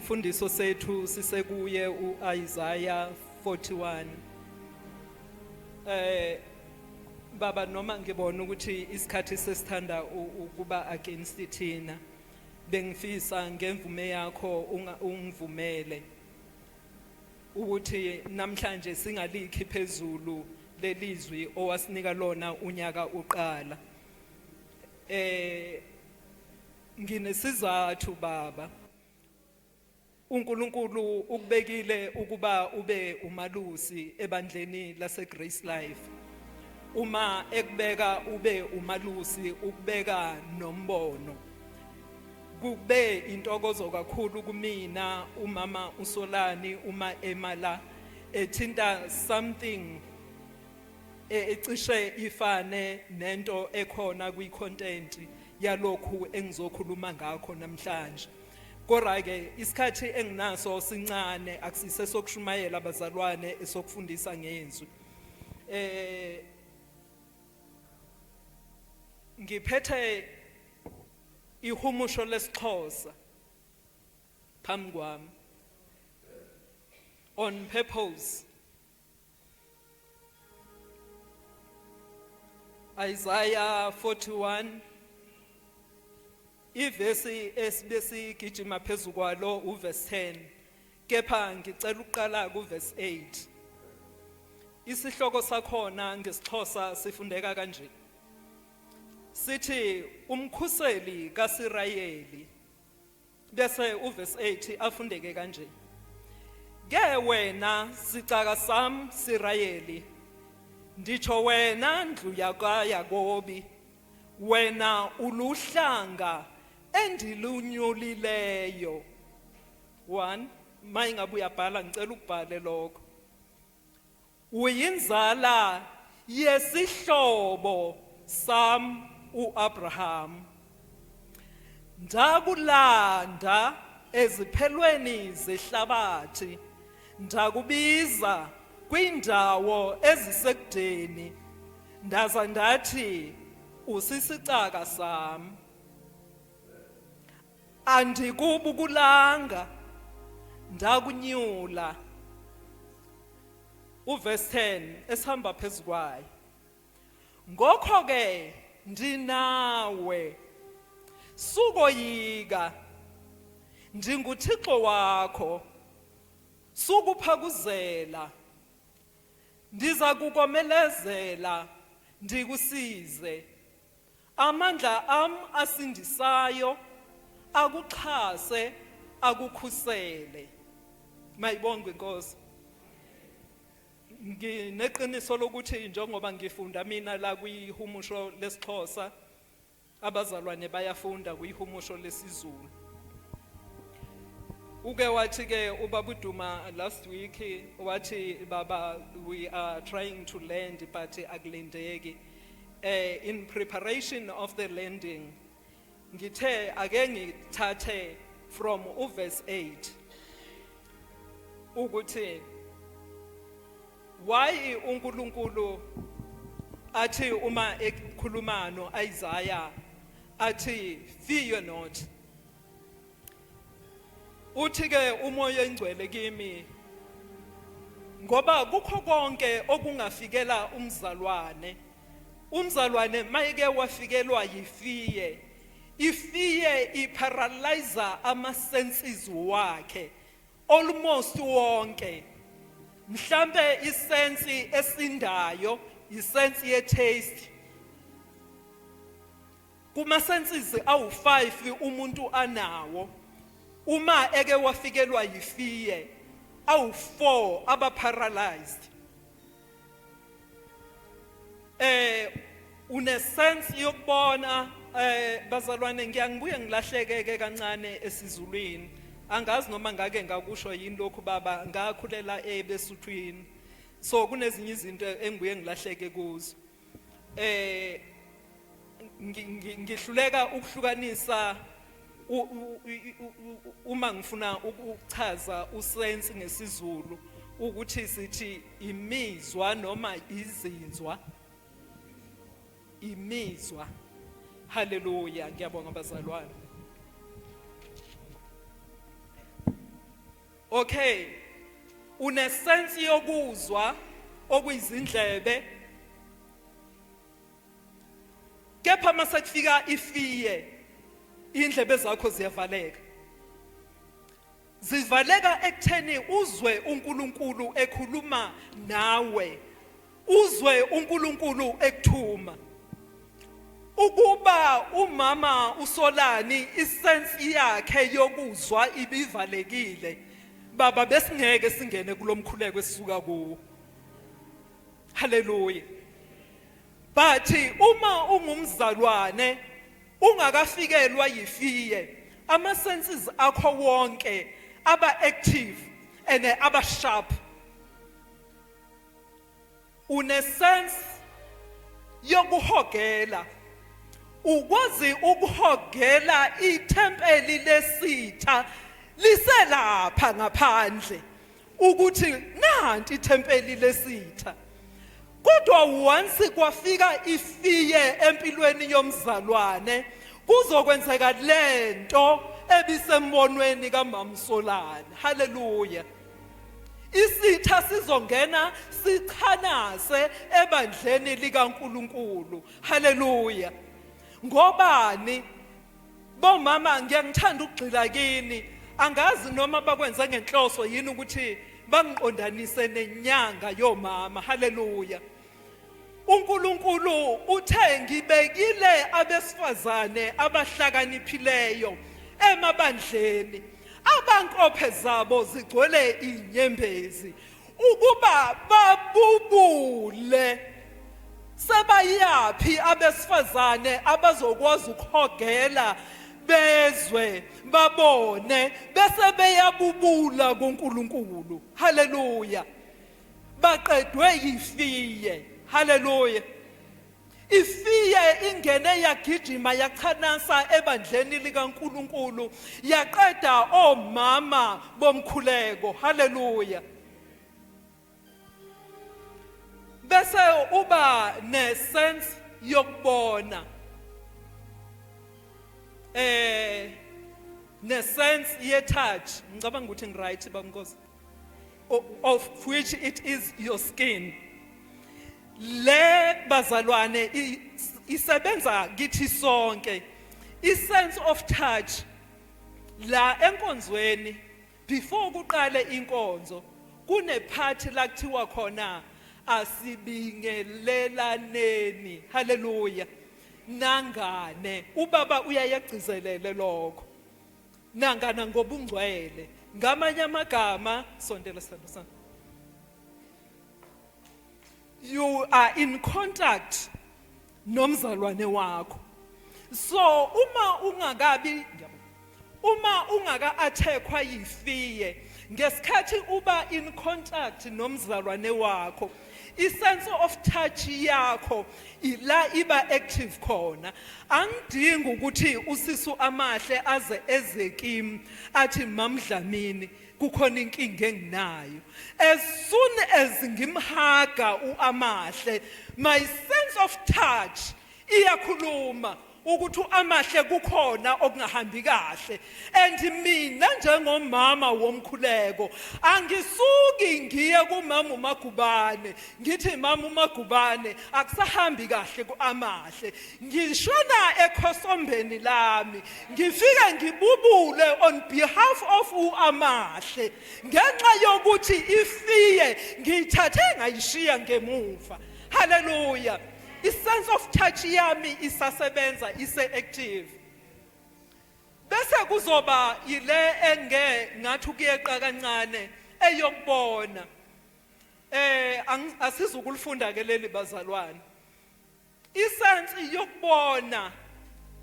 isifundiso sethu sisekuye uIsaiah 41. Baba noma ngibona ukuthi isikhathi sesithanda ukuba against thina, bengifisa ngemvume yakho ungivumele ukuthi namhlanje singalikhi phezulu lelizwi owasinika lona unyaka uqala. Nginesizathu Baba, uNkulunkulu ukubekile ukuba ube umalusi ebandleni lase Grace Life. Uma ekubeka ube umalusi, ukubeka nombono. Kube intokozo kakhulu kumina umama uSolani uma emala ethinta something ecishe ifane nento ekhona kwi-content yalokhu engizokhuluma ngakho namhlanje. Kodwa ke isikhathi enginaso sincane, akusise sokushumayela abazalwane esokufundisa ngezwi. Ngiphethe ihumusho lesixhosa phambi kwami, on purpose. Isaiah 41, ivesi esibesigijima phezu kwalo uverse 10, kepha ngicela ukuqala kuverse 8. Isihloko sakhona ngesixhosa sifundeka kanje. Sithi umkhuseli kaSirayeli, bese uverse 8 afundeke kanje. Ke wena sicaka sam Sirayeli, nditsho wena ndlu yakoYakobi, wena uluhlanga endilunyulileyo. 1, mayingabe uyabhala ngicela ukubhale lokho. Uyinzala yesihlobo sam uAbraham, ndakulanda eziphelweni zehlabathi, ndakubiza kwindawo ezisekudeni, ndaza ndathi usisicaka sam. Andikubukulanga, ndakunyula. Uverse 10 esihamba phezu kwayo. Ngokho ke ndinawe, sukoyika, ndinguThixo wakho, sukuphakuzela, ndiza kukomelezela ndikusize. Amandla am asindisayo akuxhase, akukhusele. Mayibongwe Nkosi. Ngineqiniso lokuthi njengoba ngifunda mina la kwihumusho lesixhosa, abazalwane bayafunda kwihumusho lesizulu. Uke wathi ke ubaba uDuma last week wathi, baba, we are trying to land but akulendeki. In preparation of the landing, ngithe ake ngithathe from verse 8 ukuthi why uNkulunkulu athi uma ekhuluma noIsaiah athi fear not. Uthi ke umoya engcwele kimi, ngoba kukho konke okungafikela umzalwane mayike wafikelwa yifiye, ifiye iparalyzer ama-senses wakhe almost wonke. Mhlambe isensi esindayo, isensi ye-taste. Kuma-senses awu-5 umuntu anawo, uma eke wafikelwa yifiye awu-4 aba-paralyzed. Unesense yokubona. Bazalwane, ngiyangibuye ngilahleke kancane esizulwini. Angazi noma ngake ngakusho yini lokhu baba, ngakhulela eBesuthwini, so kunezinye izinto engibuye ngilahleke kuzo. Ngihluleka ukuhlukanisa uma ngifuna ukuchaza usense ngesizulu ukuthi sithi imizwa noma izinzwa. Imizwa. Hallelujah, ngiyabonga bazalwane. Okay, unesense yokuzwa okuyizindlebe, kepha mase kufika ifiye indlebe zakho ziyavaleka. Zivaleka ekutheni uzwe uNkulunkulu ekhuluma nawe, uzwe uNkulunkulu ekuthuma. Ukuba umama uSolani isense yakhe yokuzwa ibivalekile, baba besingeke singene kulomkhuleko esisuka kuwo. Hallelujah. But uma ungumzalwane ungakafikelwa yifiye, ama senses akho wonke aba active and aba sharp. Une sense yokuhogela, ukwazi ukuhogela ithempeli lesitha liselapha ngaphandle ukuthi nanti ithempeli lesitha. Kodwa once kwafika ifiye empilweni yomzalwane kuzokwenzeka lento ebisembonweni kaMama Solani. Hallelujah. Isitha sizongena sichanase ebandleni likaNkulunkulu. Hallelujah. Ngobani? Bomama ngiyangithanda ukugxila kini, angazi noma bakwenza ngenhloso yini ukuthi bangiqondanise nenyanga yomama. Hallelujah. uNkulunkulu uthe ngibekile abesifazane abahlakaniphileyo emabandleni, abanqophe zabo zigcwele inyembezi, ukuba babubule. Sebayaphi abesifazane abazokwazi ukuhogela bezwe babone bese beyabubula kuNkulunkulu? Hallelujah. Baqedwe yifiye. Hallelujah. Ifiye ingene yagijima yachanasa ebandleni likaNkulunkulu, yaqeda omama bomkhuleko. Hallelujah. Bese uba nesense yokubona, nesense ye-touch, ngicabanga ukuthi ngiright bamnkosi, of which it is your skin. Le bazalwane isebenza kithi sonke. I-sense of touch la enkonzweni, before kuqale inkonzo kune part la kuthiwa khona asibingelelaneni. Hallelujah. Nangane, ubaba uyayagcizelele lokho. Nangana ngobungcwele, ngamanye amagama, sondela sandla sami, you are in contact nomzalwane wakho. So uma ungaka attackwa yifiye, ngesikhathi uba in contact nomzalwane wakho, i-sense of touch yakho ila iba active khona. Angidingi ukuthi usisu amahle aze ezekimi athi mamdlamini kukhona inkinga enginayo. As soon as ngimhaga uamahle, my sense of touch iyakhuluma ukuthi uamahle kukhona okungahambi kahle. And mina njengomama womkhuleko angisuki ngiye kuMama uMagubane ngithi Mama uMagubane akusahambi kahle kuamahle, ngishona ekhosombeni lami ngifika ngibubule on behalf of uamahle ngenxa yokuthi ifiye ngiyithathe ngayishiya ngemuva. Hallelujah. I-sense of touch yami isasebenza, ise-active. Bese kuzoba ile ngathi ukuyeqa kancane eyokubona. Asizukulifunda ke leli bazalwane. I-sense yokubona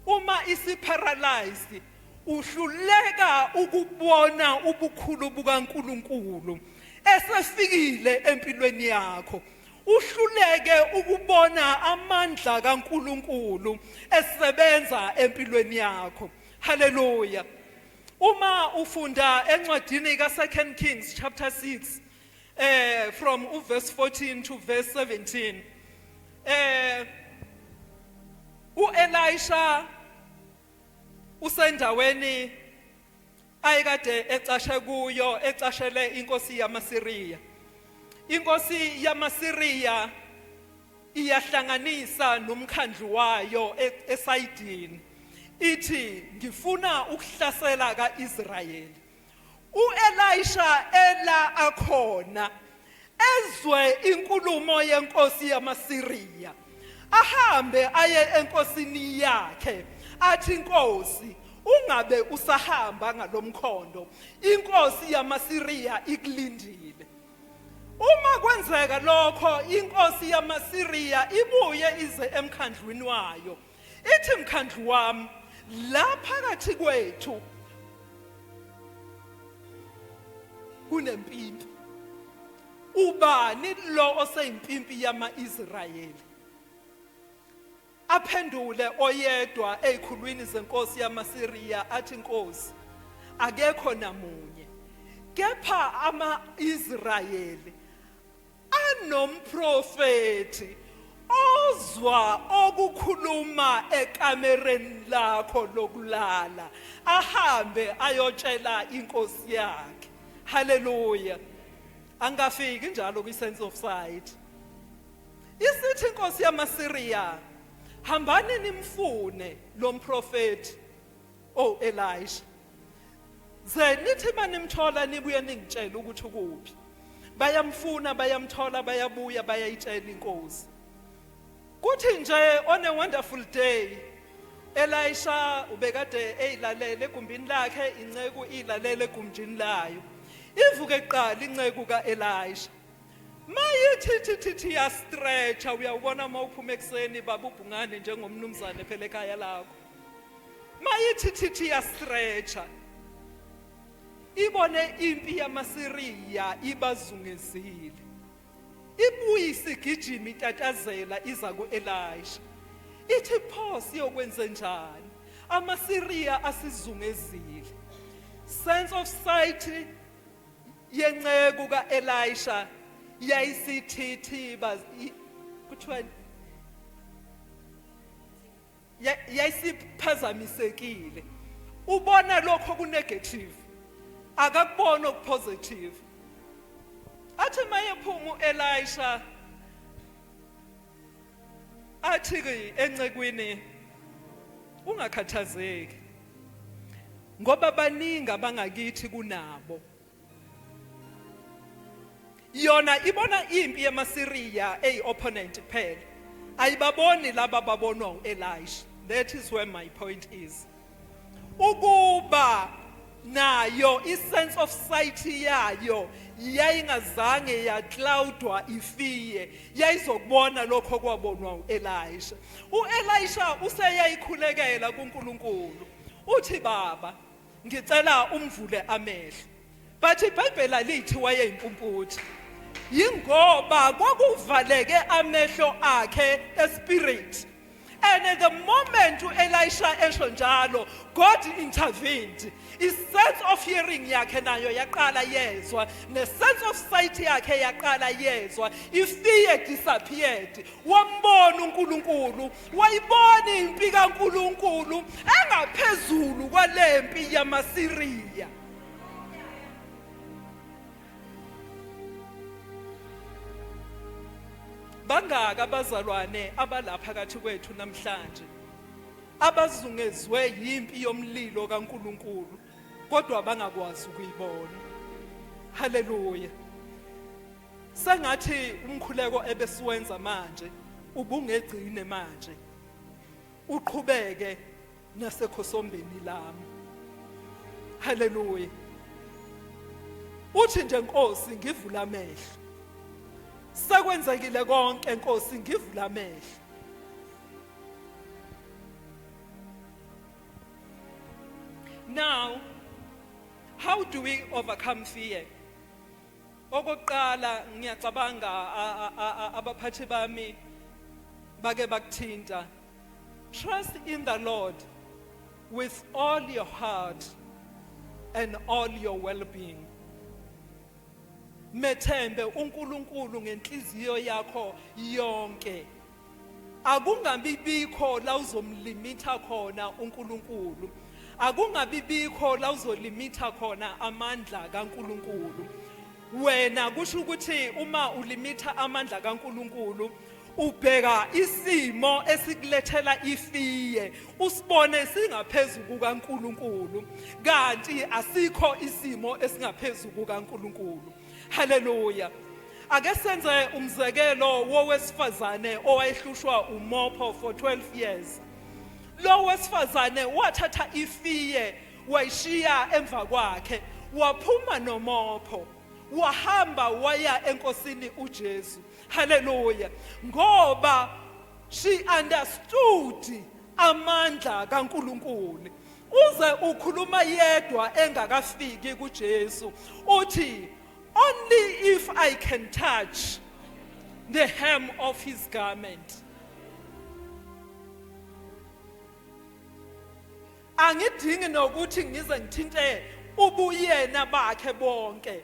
uma isi-paralyzed, uhluleka ukubona ubukhulu bukaNkulunkulu esefikile empilweni yakho. Uhluleke ukubona amandla kaNkulunkulu esebenza empilweni yakho. Hallelujah. Uma ufunda encwadini ka2 Kings chapter 6 from verse 14 to verse 17, uElisha usendaweni ayekade ecashe kuyo ecashele inkosi yamaSiriya. Inkosi yamaSiriya iyahlanganisa nomkhandlu wayo esayidini ithi ngifuna ukuhlasela kaIsrayeli. UElisha ela akhona ezwe inkulumo yenkosi yamaSiriya ahambe aye enkosini yakhe athi inkosi ungabe usahamba ngalomkhondo, inkosi yamaSiriya ikulindile. Uma kwenzeka lokho inkosi yamaSiriya ibuye ize emkhandlwini wayo ithi mkhandlu wami la phakathi kwethu kunempimpi, ubani lo oseyimpimpi yama-Israyeli? Aphendule oyedwa ezikhulwini zenkosi yamaSiriya athi inkosi akekho namunye, kepha ama-Israyeli anomprofeti ozwa okukhuluma ekamereni lakho lokulala ahambe ayotshela inkosi yakhe. Hallelujah. Angafiki njalo kwi-sense of sight. Isithi inkosi yamaSiriya hambani nimfune lo mprofeti Elisha. Ze nithi manimthola nibuye ningitshela ukuthi ukuphi. Bayamfuna, bayamthola, bayabuya bayayitshela inkosi. Kuthi nje on a wonderful day Elisha ubekade eyilalele egumbini lakhe, inceku ilalele egumbini layo. Ivuke kuqala inceku kaElisha. Mayithi ya stretcha, uyawubona mawuphuma ekseni baba ubhungane njengomnumzane phela ekhaya lakho. Mayithi ya stretcha. Ibone impi yamaSiriya ibazungezile. Ibuye isigijima itatazela iza kuElisha. Ithi pho siyokwenza njani? AmaSiriya asizungezile. Sense of sight yenceku kaElisha yayisithi kuthiwa yayisiphazamisekile. Ubona lokho ku negative, akakubona okupositive. Athi mayephuma uElisha athi encekwini ungakhathazeki ngoba baningi abangakithi kunabo. Yona ibona impi yamaSiriya opponent phela, ayibaboni laba babonwa uElisha. That is where my point is. Ukuba nayo isense of sight yayo yayingazange yacloudwa ifiye, yayizokubona lokho kwabonwa uElisha. UElisha useyayikhulekela kuNkulunkulu uthi baba ngicela umvule amehlo. But iBhayibheli lithi wayeyimpumputhe. Yingoba kwakuvaleke amehlo akhe espirit. And at the moment Elisha esho njalo, God intervened. His sense of hearing yakhe nayo yaqala yezwa, ne sense of sight yakhe yaqala yezwa. Ifiye disappeared. Wambona uNkulunkulu, wayibona impi kaNkulunkulu engaphezulu kwalempi yamaSiriya. Bangaka abazalwane abalapha phakathi kwethu namhlanje abazungezwe yimpi yomlilo kaNkulunkulu kodwa bangakwazi ukuyibona. Hallelujah. Sengathi umkhuleko ebesiwenza manje ubungegcine manje, uqhubeke nasekhosombeni lami. Hallelujah. Uthi nje Nkosi ngivula amehlo. Sekwenzekile konke Nkosi ngivula amehlo. Now, how do we overcome fear? Okokuqala ngiyacabanga abaphathi bami bake bakuthinta. Trust in the Lord with all your heart and all your well-being. Methembe uNkulunkulu ngenhliziyo yakho yonke. Akungabi bikho la uzomlimitha khona uNkulunkulu. akungabibikho la uzolimitha khona amandla kaNkulunkulu. Wena kusho ukuthi uma ulimitha amandla kaNkulunkulu ubheka isimo esikulethela ifiye usibone singaphezulu kukaNkulunkulu, kanti asikho isimo esingaphezulu kukaNkulunkulu. Haleluya. Ake senze umzekelo wowesifazane owayehlushwa umopho for 12 years. Lo wesifazane wathatha ifiye wayishiya emva kwakhe, waphuma nomopho, wahamba waya enkosini uJesu. Hallelujah. Ngoba she understood amandla kaNkulunkulu. Uze ukhuluma yedwa engakafiki kuJesu uthi, only if I can touch the hem of his garment. Angidingi nokuthi ngize ngithinte ubuyena bakhe bonke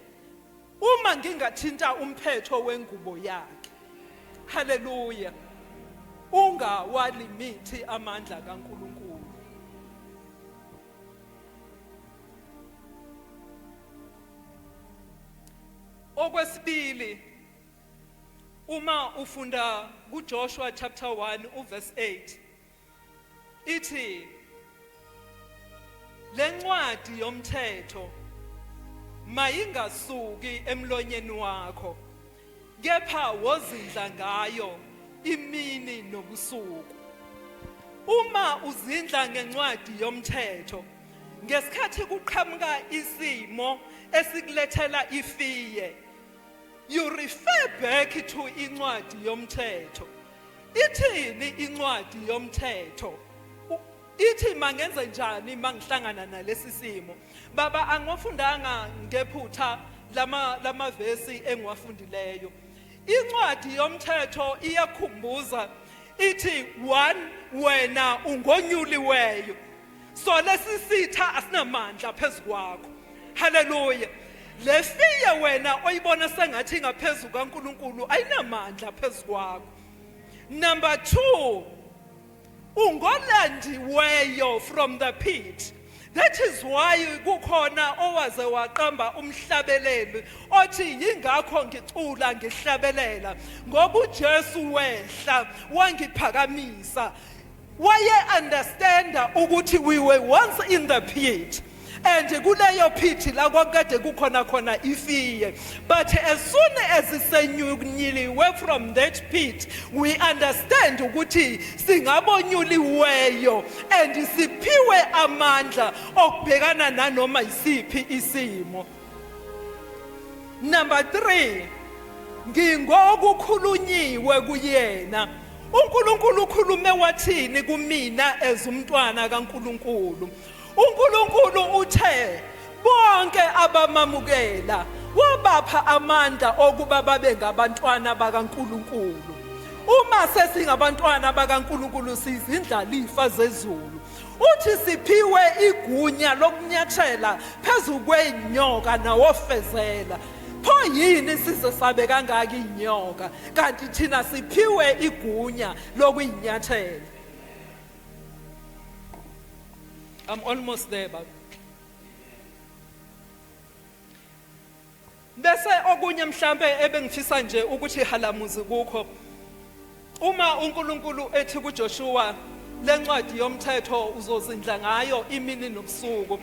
uma ngingathinta umphetho wengubo yakhe. Hallelujah. Ungawalimithi amandla kaNkulunkulu. Okwesibili, uma ufunda kuJoshua chapter 1 verse 8 ithi lencwadi yomthetho mayingasuki emlonyeni wakho, kepha wozindla ngayo imini nobusuku. Uma uzindla ngencwadi yomthetho, ngesikhathi kuqhamuka isimo esikulethela ifiye, you refer back to incwadi yomthetho. Ithini incwadi yomthetho? Ithi mangenze njani mangihlangana nalesi simo? Baba, angifundanga ngephutha lama vesi engiwafundileyo. Incwadi yomthetho iyakhumbuza ithi 1, wena ungonyuliweyo, so lesisitha asinamandla phezukwakho. Hallelujah. Lefiye wena oyibona sengathi ngaphezulu kaNkulunkulu ayinamandla phezukwakho. Number 2, ungolandiweyo from the pit. That is why kukhona owaze waqamba umhlabeleli othi yingakho ngicula ngihlabelela ngoba uJesu wehla wangiphakamisa. Waye understand ukuthi we were once in the pit, and kuleyo pit la kwakade kukhona khona ifiye, but as soon as sisenyuliwe from that pit, we understand ukuthi singabonyuliweyo and siphiwe amandla okubhekana nanoma isiphi isimo. Number 3, ngingokukhulunyiwe kuyena. uNkulunkulu ukhulume wathini kumina ezumntwana kaNkulunkulu? uNkulunkulu uthe bonke abamamukela wabapha amandla okuba babe ngabantwana bakaNkulunkulu. Uma sesingabantwana bakaNkulunkulu sizindlalifa zezulu. Uthi siphiwe igunya lokunyathela phezu kwenyoka nawofezela. Pho yini sizosabe kangaka inyoka kanti thina siphiwe igunya lokuyinyathela? I'm almost there, but bese okunye mhlambe ebengifisa nje ukuthi halamuzi kukho. Uma uNkulunkulu ethi kuJoshua lencwadi yomthetho uzozindla ngayo imini nobusuku,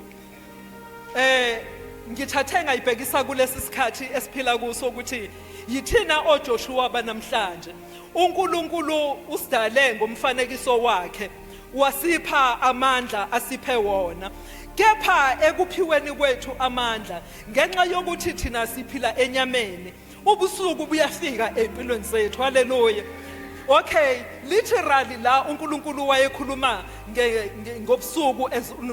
ngithathe ngayibhekisa kulesi sikhathi esiphila kuso ukuthi yithina oJoshua banamhlanje. uNkulunkulu usidale ngomfanekiso wakhe, wasipha amandla asiphe wona, kepha ekuphiweni kwethu amandla ngenxa yokuthi thina siphila enyameni, ubusuku buyafika empilweni zethu. Haleluya. Okay, literally la uNkulunkulu wayekhuluma ngobusuku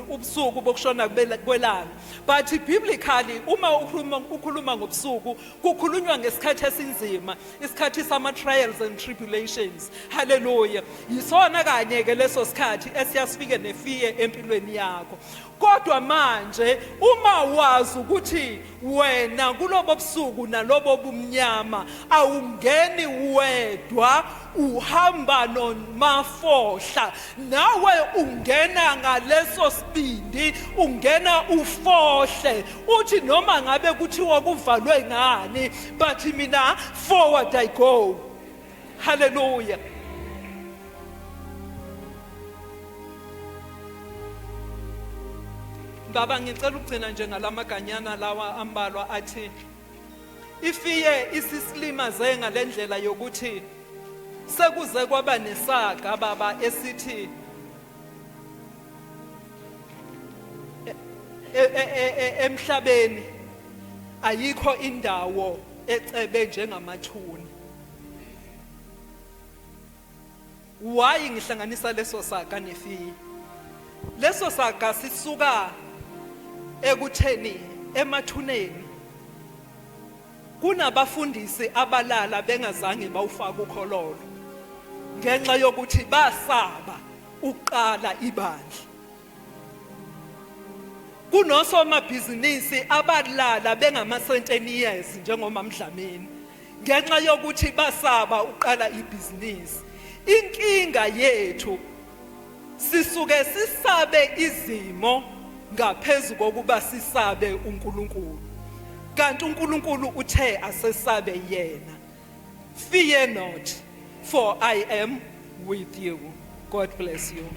ubusuku bokushona kwelanga, but biblically uma ukhuluma ngobusuku kukhulunywa ngesikhathi esinzima, isikhathi sama trials and tribulations. Hallelujah. Yisona kanye ke leso sikhathi esiyasifike nefiye empilweni yakho. kodwa manje uma wazi ukuthi wena kulobo busuku nalobo bumnyama awungeni wedwa, uhamba nomafohla, nawe ungena ngaleso sibindi, ungena ufohle, uthi noma ngabe kuthiwa kuvalwe ngani, but mina forward I go. Hallelujah. Baba, ngicela ukugcina nje ngalamaganyana lawa ambalwa athi, ifiye isisilimaze ngalendlela yokuthi sekuze kwaba nesaga baba esithi emhlabeni ayikho indawo ecebe njengamathuna. Why ngihlanganisa leso saga nefiye? Leso saga sisuka ekutheni emathuneni kunabafundisi abalala bengazange bawufaka ukhololo ngenxa yokuthi basaba uqala ibandla. Kunosomabhizinisi abalala bengamasenteniers njengoma Mdlamini ngenxa yokuthi basaba uqala ibhizinisi. Inkinga yethu sisuke sisabe izimo ngaphezu kokuba sisabe uNkulunkulu, kanti uNkulunkulu uthe asesabe yena. Fear not, for I am with you. God bless you.